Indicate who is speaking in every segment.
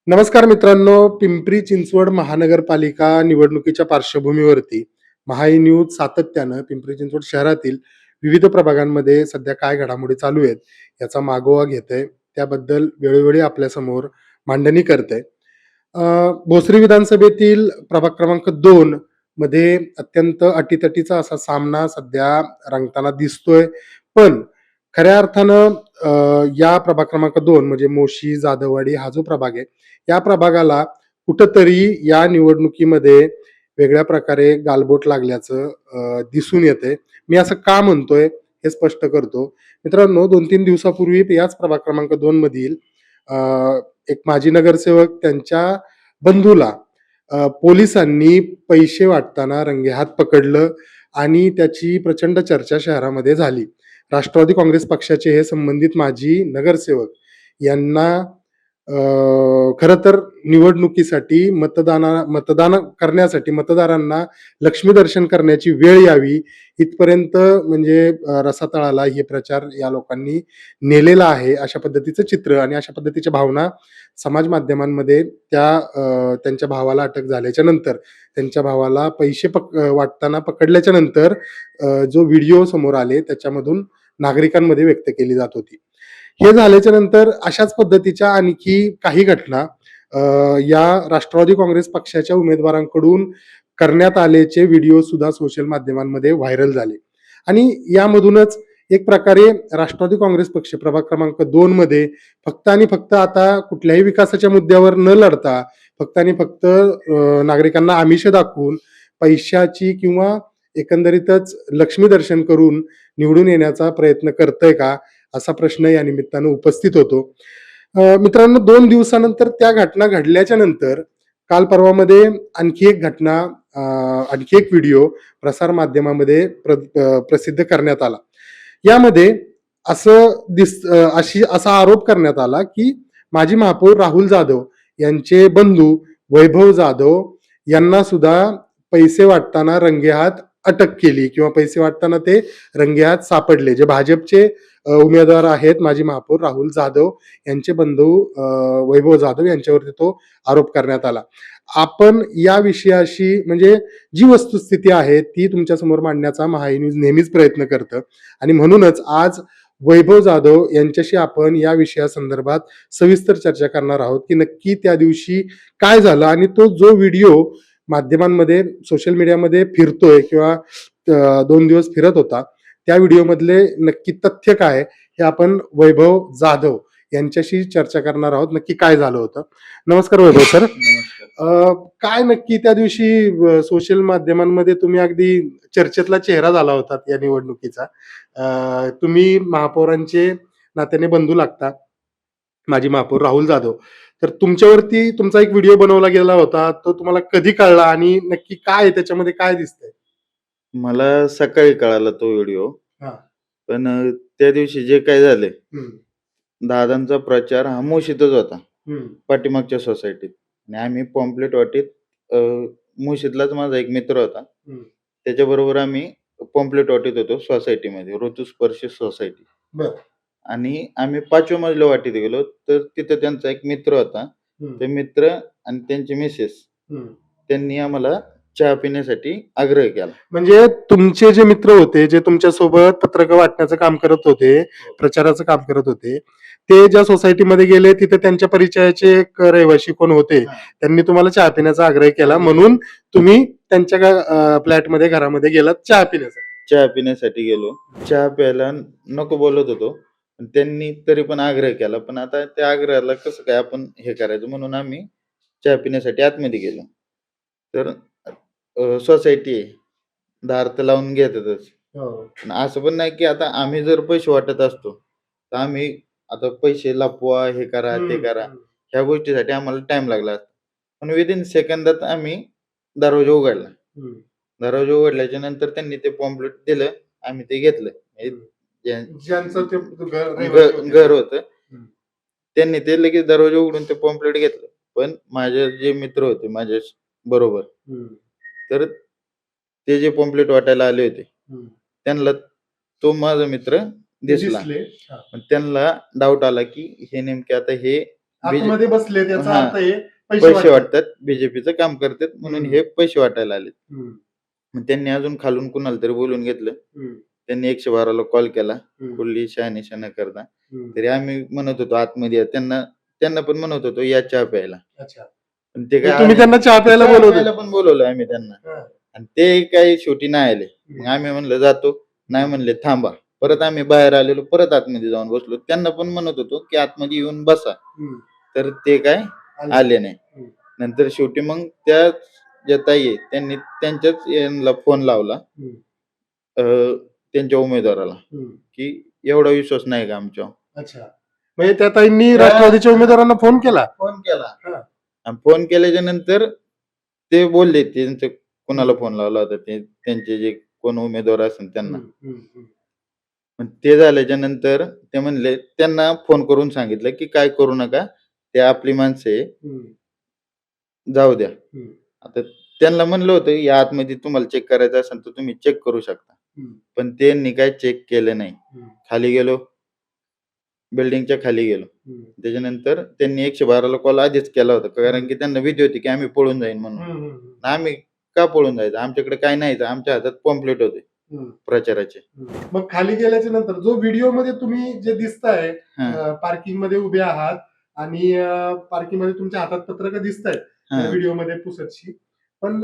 Speaker 1: नमस्कार मित्रांनो, पिंपरी चिंचवड महानगरपालिका निवडणुकीच्या पार्श्वभूमीवरती महाई न्यूज सातत्यानं पिंपरी चिंचवड शहरातील विविध प्रभागांमध्ये सध्या काय घडामोडी चालू आहेत याचा मागोवा घेतंय. त्याबद्दल वेळोवेळी आपल्यासमोर मांडणी करतंय. भोसरी विधानसभेतील प्रभाग क्रमांक 2 मध्ये अत्यंत अटीतटीचा असा सामना सध्या रंगताना दिसतोय. पण खऱ्या अर्थानं या प्रभाग क्रमांक 2 म्हणजे मोशी, जाधववाडी हा जो प्रभाग आहे, या प्रभागाला कुठंतरी या निवडणुकीमध्ये वेगळ्या प्रकारे गालबोट लागल्याचं दिसून येतंय. मी असं का म्हणतोय हे स्पष्ट करतो. मित्रांनो, 2-3 दिवसापूर्वी याच प्रभाग क्रमांक 2 मधील अ, एक माजी नगरसेवक त्यांच्या बंधूला पोलिसांनी पैसे वाटताना रंगेहात पकडलं आणि त्याची प्रचंड चर्चा शहरामध्ये झाली. राष्ट्रवादी काँग्रेस पक्षाचे हे संबंधित माजी नगरसेवक यांना खरं तर निवडणुकीसाठी मतदान करण्यासाठी मतदारांना लक्ष्मीदर्शन करण्याची वेळ यावी इथपर्यंत म्हणजे रसातळाला हे प्रचार या लोकांनी नेलेला आहे. अशा पद्धतीचं चित्र आणि अशा पद्धतीच्या भावना समाज माध्यमांमध्ये त्यांच्या भावाला अटक झाल्याच्या नंतर, त्यांच्या भावाला पैसे वाटताना पकडल्याच्या नंतर जो व्हिडिओ समोर आले त्याच्यामधून नागरिकांमध्ये व्यक्त केली जात होती. हे झाल्याच्या नंतर अशाच पद्धतीच्या आणखी काही घटना अ, या राष्ट्रवादी काँग्रेस पक्षाच्या उमेदवारांकडून करण्यात आल्याचे व्हिडिओ सुद्धा सोशल माध्यमांमध्ये व्हायरल झाले आणि यामधूनच एक प्रकारे राष्ट्रवादी काँग्रेस पक्ष प्रभाग क्रमांक 2 मध्ये फक्त आणि फक्त आता कुठल्याही विकासाच्या मुद्द्यावर न लढता फक्त आणि फक्त नागरिकांना आमिष दाखवून पैशाची किंवा एकंदरीतच लक्ष्मी दर्शन करून निवडून येण्याचा प्रयत्न करतंय का? असा प्रश्न या निमित्तानं उपस्थित होतो. मित्रांनो, 2 दिवसानंतर त्या घटना घडल्याच्या नंतर काल परवामध्ये आणखी एक घटना आणखी एक व्हिडिओ प्रसार माध्यमामध्ये प्रसिद्ध करण्यात आला. यामध्ये असा आरोप करण्यात आला, की माजी महापौर राहुल जाधव यांचे बंधू वैभव जाधव यांना सुद्धा पैसे वाटताना रंगेहात अटक केली किंवा पैसे वाटताना ते रंगेहात सापडले. जे भाजपचे उमेदवार आहेत माजी महापौर राहुल जाधव यांचे बंधू वैभव जाधव यांच्यावरती तो आरोप करण्यात आला. आपण या विषयाशी म्हणजे जी वस्तुस्थिती आहे ती तुमच्या समोर मांडण्याचा महाई न्यूज नेहमीच प्रयत्न करतं आणि म्हणूनच आज वैभव जाधव यांच्याशी आपण या विषयासंदर्भात सविस्तर चर्चा करणार आहोत, की नक्की त्या दिवशी काय झालं आणि तो जो व्हिडिओ माध्यमांमध्ये सोशल मीडियामध्ये फिरतोय किंवा 2 दिवस फिरत होता, त्या व्हिडिओमधले नक्की तथ्य काय हे आपण वैभव जाधव यांच्याशी चर्चा करणार आहोत. नक्की काय झालं होतं? नमस्कार वैभव सर.
Speaker 2: नमस्कार.
Speaker 1: काय नक्की त्या दिवशी सोशल माध्यमांमध्ये तुम्ही अगदी चर्चेतला चेहरा झाला होतात या निवडणुकीचा. तुम्ही महापौरांचे नात्याने बंधू लागता, माजी महापौर राहुल जाधव. तर तुमच्यावरती तुमचा एक व्हिडिओ बनवला गेला होता. तो तुम्हाला कधी कळला आणि नक्की काय आहे त्याच्यामध्ये काय दिसतंय?
Speaker 2: मला सकाळी कळाला तो व्हिडिओ.
Speaker 1: हां.
Speaker 2: पण त्या दिवशी जे काही झाले,
Speaker 1: हं,
Speaker 2: दादांचा प्रचार हा मुशीतच होता,
Speaker 1: हं.
Speaker 2: पाठीमागच्या सोसायटीत. आणि आम्ही पॉम्पलेट वाटीत मुशीतलाच माझा एक मित्र होता.
Speaker 1: हं.
Speaker 2: त्याच्याबरोबर आम्ही पॉम्पलेट वाटीत होतो सोसायटीमध्ये, ऋतुस्पर्शी सोसायटी.
Speaker 1: बरं.
Speaker 2: आणि आम्ही 5व्या मजल्या वाटीत गेलो, तर तिथं त्यांचा एक मित्र होता.
Speaker 1: हं,
Speaker 2: ते मित्र आणि त्यांची मिसेस
Speaker 1: हं.
Speaker 2: त्यांनी आम्हाला चहा पिण्यासाठी आग्रह केला.
Speaker 1: म्हणजे तुमचे जे मित्र होते, जे तुमच्यासोबत पत्रकं वाटण्याचं काम करत होते, प्रचाराचं काम करत होते, ते ज्या सोसायटीमध्ये गेले तिथे त्यांच्या परिचयाचे एक रहिवासी कोण होते,
Speaker 2: हां.
Speaker 1: त्यांनी तुम्हाला चहा पिण्याचा आग्रह केला म्हणून तुम्ही त्यांच्या फ्लॅटमध्ये घरामध्ये गेलात चहा पिण्यासाठी.
Speaker 2: चहा पिण्यासाठी गेलो. चहा प्यायला नको बोलत होतो. पण त्यांनी तरी पण आग्रह केला. पण आता त्या आग्रहाला कसं काय आपण हे करायचं म्हणून आम्ही चहा पिण्यासाठी आतमध्ये गेलो. तर सोसायटी आहे. दार तर लावून घेतातच.
Speaker 1: हो.
Speaker 2: पण असं पण नाही की आता आम्ही जर पैसे वाटत असतो, तर आम्ही आता पैसे लपवा, हे करा, ते
Speaker 1: हं,
Speaker 2: करा.
Speaker 1: हं,
Speaker 2: ह्या गोष्टीसाठी आम्हाला टाईम लागला असता. पण विदिन सेकंदात आम्ही दरवाजा उघडला.
Speaker 1: हं,
Speaker 2: दरवाजा उघडल्याच्या नंतर त्यांनी ते पॉम्पलेट दिलं. आम्ही ते घेतलं. हे
Speaker 1: हं.
Speaker 2: ज्या
Speaker 1: ज्यांचं ते रहिवासी होते.
Speaker 2: घर होतं.
Speaker 1: हं,
Speaker 2: त्यांनी ते लगेच दरवाजा उघडून ते पॉम्पलेट घेतलं. पण माझे जे मित्र होते माझ्या बरोबर,
Speaker 1: हं,
Speaker 2: तर ते जे पॉम्पलेट वाटायला आले होते,
Speaker 1: हं.
Speaker 2: त्यांना तो माझा मित्र
Speaker 1: ते
Speaker 2: दिसला.
Speaker 1: दिसले. हां.
Speaker 2: पण त्यांना डाऊट आला, की हे नेमके आता हे
Speaker 1: आतमध्ये बसले त्याचा
Speaker 2: हा,
Speaker 1: अर्थ हे
Speaker 2: पैसे
Speaker 1: वाटतात.
Speaker 2: वाटतात, बीजेपीचं काम करतात म्हणून
Speaker 1: हम्म.
Speaker 2: हे पैसे वाटायला आले.
Speaker 1: हम्म.
Speaker 2: मग त्यांनी अजून खालून कुणाला तरी बोलून घेतलं.
Speaker 1: हम्म.
Speaker 2: त्यांनी 112ला कॉल केला.
Speaker 1: हम्म.
Speaker 2: कुठली शहानिशा न करता.
Speaker 1: हम्म.
Speaker 2: तरी आम्ही म्हणत होतो आतमध्ये या. त्यांना पण म्हणत होतो या चहा प्यायला.
Speaker 1: अच्छा.
Speaker 2: पण ते काय
Speaker 1: तुम्ही
Speaker 2: आले
Speaker 1: त्यांना चहा प्यायला
Speaker 2: चहा
Speaker 1: बोलवलं?
Speaker 2: प्यायला पण बोलवलं आम्ही त्यांना.
Speaker 1: हा.
Speaker 2: आणि ते काही शेवटी नाही आले. मग आम्ही म्हणलं जातो. नाही म्हणले थांबा. परत आम्ही बाहेर आलेलो, परत आतमध्ये जाऊन बसलो. त्यांना पण म्हणत होतो की आतमध्ये येऊन बसा.
Speaker 1: हम्म.
Speaker 2: तर ते काय आले नाही.
Speaker 1: हम्म.
Speaker 2: नंतर शेवटी मग त्या ज्या ताई आहेत त्यांनी त्यांच्याच यांना फोन लावला,
Speaker 1: हम्म.
Speaker 2: त्यांच्या उमेदवाराला,
Speaker 1: हम्म.
Speaker 2: की एवढा विश्वास नाही का आमच्यावर.
Speaker 1: अच्छा. म्हणजे त्या ताईंनी
Speaker 2: त्या-
Speaker 1: राष्ट्रवादीच्या उमेदवारांना फोन केला?
Speaker 2: फोन केला.
Speaker 1: हा.
Speaker 2: आणि फोन केल्याच्या नंतर ते बोलले, त्यांचं कोणाला फोन लावला होता ते त्यांचे जे कोण उमेदवार असेल त्यांना.
Speaker 1: हम्म. हम्म.
Speaker 2: मग ते झाल्याच्या नंतर ते म्हणले, त्यांना फोन करून सांगितलं की काय करू नका, ते आपली माणसं आहे,
Speaker 1: हम्म.
Speaker 2: जाऊ द्या.
Speaker 1: हम्म.
Speaker 2: आता त्यांना म्हणलं होतं या आतमध्ये तुम्हाला चेक करायचं असेल तर तुम्ही चेक करू शकता.
Speaker 1: हम्म.
Speaker 2: पण त्यांनी काय चेक केलं नाही.
Speaker 1: हम्म.
Speaker 2: खाली गेलो, बिल्डिंगच्या खाली गेलो.
Speaker 1: हम्म.
Speaker 2: त्याच्यानंतर त्यांनी 112ला कॉल आधीच केला होता, कारण की त्यांना भीती होती की आम्ही पळून जाईन म्हणून.
Speaker 1: हम्म.
Speaker 2: आम्ही का पळून जायचं, आमच्याकडे काय नाही, आमच्या हातात पॉम्पलेट होते
Speaker 1: हम्म.
Speaker 2: प्रचाराचे.
Speaker 1: मग खाली गेल्याच्या नंतर जो व्हिडिओ मध्ये तुम्ही जे दिसताय,
Speaker 2: हा.
Speaker 1: पार्किंग मध्ये उभे आहात आणि पार्किंग मध्ये तुमच्या हातात पत्रक दिसत आहेत
Speaker 2: हा.
Speaker 1: व्हिडिओ मध्ये पुसटशी, पण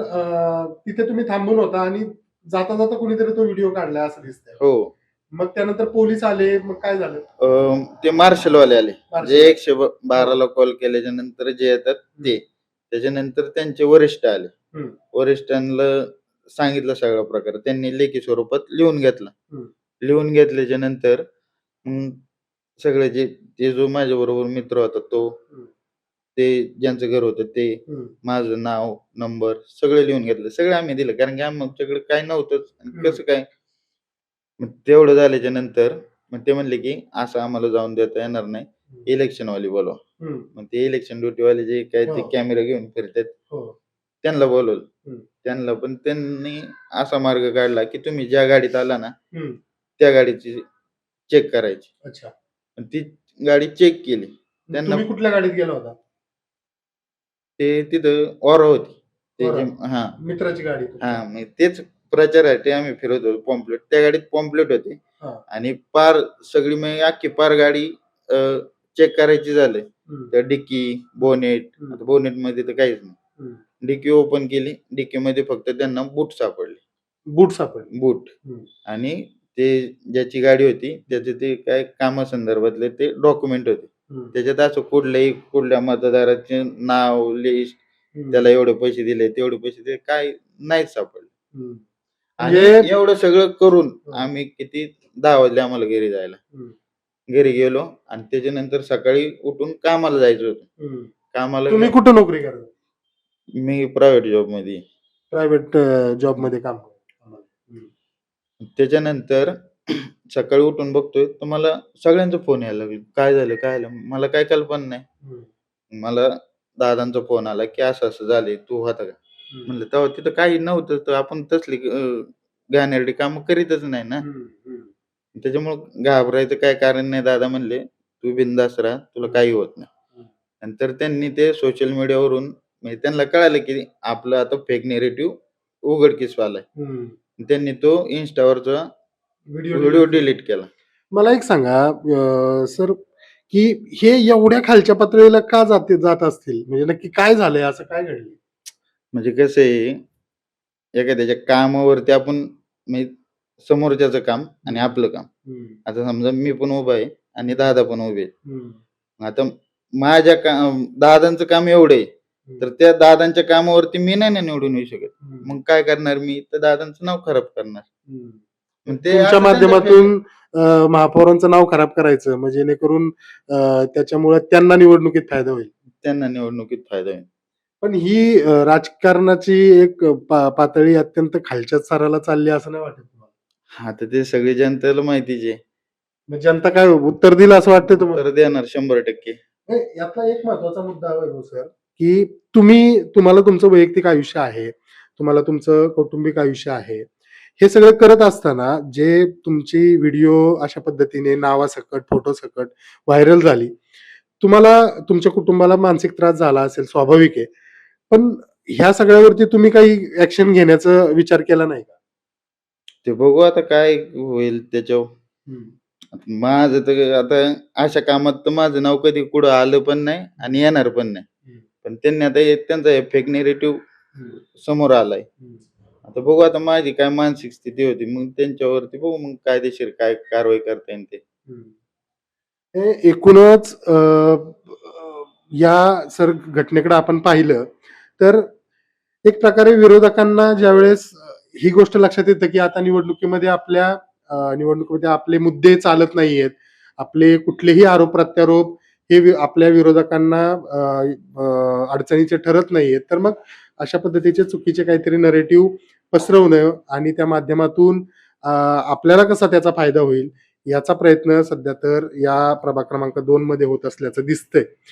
Speaker 1: तिथे तुम्ही थांबून होता आणि जाता जाता कोणीतरी तो व्हिडिओ काढलाय असं दिसतंय.
Speaker 2: हो.
Speaker 1: मग त्यानंतर पोलीस आले, मग काय झालं?
Speaker 2: ते मार्शलवाले आले,
Speaker 1: मार्शल.
Speaker 2: जे 112ला कॉल केल्याच्या नंतर जे येतात ते. त्याच्यानंतर त्यांचे वरिष्ठ आले.
Speaker 1: हम्म.
Speaker 2: वरिष्ठांना सांगितलं सगळा प्रकार, त्यांनी लेखी स्वरूपात लिहून घेतला.
Speaker 1: हम्म.
Speaker 2: लिहून घेतल्याच्या नंतर मग सगळे जे जो माझ्या बरोबर मित्र होता तो,
Speaker 1: हम्म.
Speaker 2: ते ज्यांचं घर होतं ते,
Speaker 1: हम्म.
Speaker 2: माझं नाव नंबर सगळं लिहून घेतलं. सगळं आम्ही दिलं, कारण की आमच्याकडे काय नव्हतंच. आणि कसं काय. मग तेवढं झाल्याच्या नंतर मग ते म्हणले की असं आम्हाला जाऊन देता येणार नाही, इलेक्शनवाली बोलवा.
Speaker 1: हम्म.
Speaker 2: मग ते इलेक्शन ड्युटीवाले जे काय ते
Speaker 1: हो.
Speaker 2: कॅमेरा घेऊन फिरतात
Speaker 1: हो.
Speaker 2: त्यांना बोलवलं.
Speaker 1: हम्म.
Speaker 2: त्यांना पण त्यांनी असा मार्ग काढला की तुम्ही ज्या गाडीत आला ना
Speaker 1: हम्म.
Speaker 2: त्या गाडीची चेक करायची.
Speaker 1: अच्छा.
Speaker 2: आणि ती गाडी चेक केली. त्यांना
Speaker 1: तुम्ही कुठल्या गाडीत गेला होता?
Speaker 2: ते तिथं ऑरा होती ते
Speaker 1: ऑरा.
Speaker 2: जे. हा.
Speaker 1: मित्राची गाडी तुमच्या?
Speaker 2: हा, मग तेच प्रचारासाठी आम्ही फिरत होतो. पॉम्पलेट, त्या गाडीत पॉम्पलेट होते.
Speaker 1: हा.
Speaker 2: आणि पार सगळी मग अख्खी पार गाडी चेक करायची झाली.
Speaker 1: हम्म.
Speaker 2: तर डिक्की, बोनेट,
Speaker 1: हम्म.
Speaker 2: बोनेट मध्ये तर काहीच नाही.
Speaker 1: हम्म.
Speaker 2: डिक्की ओपन केली, डिक्की मध्ये फक्त त्यांना बूट सापडले.
Speaker 1: बूट सापडले.
Speaker 2: बूट.
Speaker 1: हम्म.
Speaker 2: आणि ते ज्याची गाडी होती त्याचे ते काय कामासंदर्भातले ते डॉक्युमेंट होते.
Speaker 1: हम्म.
Speaker 2: त्याच्यात असं कुठल्या मतदाराचे नाव, लिस्ट,
Speaker 1: हम्म.
Speaker 2: त्याला एवढे पैसे दिले, तेवढे पैसे दिले, काय नाहीच सापडले.
Speaker 1: हम्म.
Speaker 2: आणि
Speaker 1: म्हणजे
Speaker 2: एवढं सगळं करून
Speaker 1: हं.
Speaker 2: आम्ही किती 10 वाजले आम्हाला घरी जायला.
Speaker 1: हम्म.
Speaker 2: घरी गेलो आणि त्याच्यानंतर सकाळी उठून कामाला जायचं होतं.
Speaker 1: हम्म.
Speaker 2: कामाला
Speaker 1: तुम्ही कुठं नोकरी करता?
Speaker 2: मी प्रायव्हेट जॉब मध्ये.
Speaker 1: प्रायव्हेट जॉब मध्ये काम करता. हम्म.
Speaker 2: त्याच्यानंतर सकाळी उठून बघतोय तर मला सगळ्यांचा फोन यायला लागले, काय झालं काय झालं, मला काय कल्पना नाही.
Speaker 1: हम्म.
Speaker 2: मला दादांचा फोन आला की असं असं झाले, तू होता का.
Speaker 1: हम्म.
Speaker 2: म्हणलं तेव्हा तिथं काही नव्हतं, तर आपण तसली घाणेरडी कामं करीतच नाही ना.
Speaker 1: हम्म. हम्म.
Speaker 2: त्याच्यामुळं घाबरायचं काय कारण नाही. दादा म्हणले तू बिंदास राहा, तुला काही होत नाही.
Speaker 1: हम्म.
Speaker 2: नंतर त्यांनी ते सोशल मीडियावरून म्हणजे त्यांना कळालं की आपलं आता फेक नेरेटिव्ह उघडकीस आलाय.
Speaker 1: हम्म.
Speaker 2: त्यांनी तो इन्स्टावरचा
Speaker 1: व्हिडिओ
Speaker 2: व्हिडिओ डिलीट केला.
Speaker 1: मला एक सांगा सर, की हे एवढ्या खालच्या पातळीला का जात असतील? म्हणजे नक्की काय झालंय, असं काय घडलं?
Speaker 2: म्हणजे कसं आहे, एखाद्याच्या कामावरती आपण म्हणजे समोरच्याचं काम आणि आपलं काम.
Speaker 1: हम्म.
Speaker 2: आता समजा मी पण उभा आहे आणि दादा पण उभे आहेत.
Speaker 1: हम्म.
Speaker 2: आता माझ्या दादांचं काम एवढं आहे, तर त्या दादांच्या कामावरती मी नाही ना निवडून येऊ शकत.
Speaker 1: हम्म.
Speaker 2: मग काय करणार मी, तर दादांचं नाव खराब करणार.
Speaker 1: हम्म.
Speaker 2: मग ते
Speaker 1: तुमच्या
Speaker 2: असं त्यांच्या
Speaker 1: माध्यमातून महापौरांचं नाव खराब करायचं, म्हणजे जेणेकरून त्याच्यामुळे त्यांना निवडणुकीत फायदा होईल.
Speaker 2: त्यांना निवडणुकीत फायदा होईल.
Speaker 1: पण ही राजकारणाची एक पातळी अत्यंत खालच्या स्तराला चालली असं नाही वाटत तुम्हाला?
Speaker 2: हा, तर ते सगळी जनतेला माहितीच आहे.
Speaker 1: मग जनता काय उत्तर दिलं असं वाटतं तुम्हाला?
Speaker 2: तर देणार 100%.
Speaker 1: नाही, यातला एक महत्वाचा मुद्दा आहे सर, की तुम्हाला तुमचं वैयक्तिक आयुष्य आहे, तुम्हाला तुमचं कौटुंबिक आयुष्य आहे. हे सगळं करत असताना जे तुमची व्हिडिओ अशा पद्धतीने नावासकट, फोटोसकट व्हायरल झाली, तुम्हाला तुमच्या कुटुंबाला मानसिक त्रास झाला असेल, स्वाभाविक आहे. पण ह्या सगळ्यावरती तुम्ही काही ॲक्शन घेण्याचा विचार केला नाही का?
Speaker 2: ते बघू आता काय होईल त्याच्यावर.
Speaker 1: हं,
Speaker 2: माझं तर आता अशा कामात तर माझं नाव कधी कुठं आलं पण नाही आणि येणार पण नाही.
Speaker 1: हं,
Speaker 2: पण त्यांनी आता त्यांचा हे फेक नेरेटिव्ह
Speaker 1: हं,
Speaker 2: समोर आलाय.
Speaker 1: हं,
Speaker 2: आता बघू आता माझी काय मानसिक स्थिती होती. मग त्यांच्यावरती बघू मग कायदेशीर काय कारवाई करता येईल ते.
Speaker 1: हं. हे एकूणच या घटनेकडे आपण पाहिलं तर एक प्रकारे विरोधकांना ज्यावेळेस ही गोष्ट लक्षात येतं, की आता निवडणुकीमध्ये निवडणुकीमध्ये आपले मुद्दे चालत नाहीयेत. आपले कुठलेही आरोप-प्रत्यारोप हे आपल्या विरोधकांना अडचणीचे ठरत नाहीयेत. तर मग अशा पद्धतीचे चुकीचे काहीतरी नरेटिव्ह पसरवणं आणि त्या माध्यमातून आपल्याला कसा त्याचा फायदा होईल, याचा प्रयत्न सध्या तर या प्रभाग क्रमांक 2 मध्ये होत असल्याचं दिसतंय.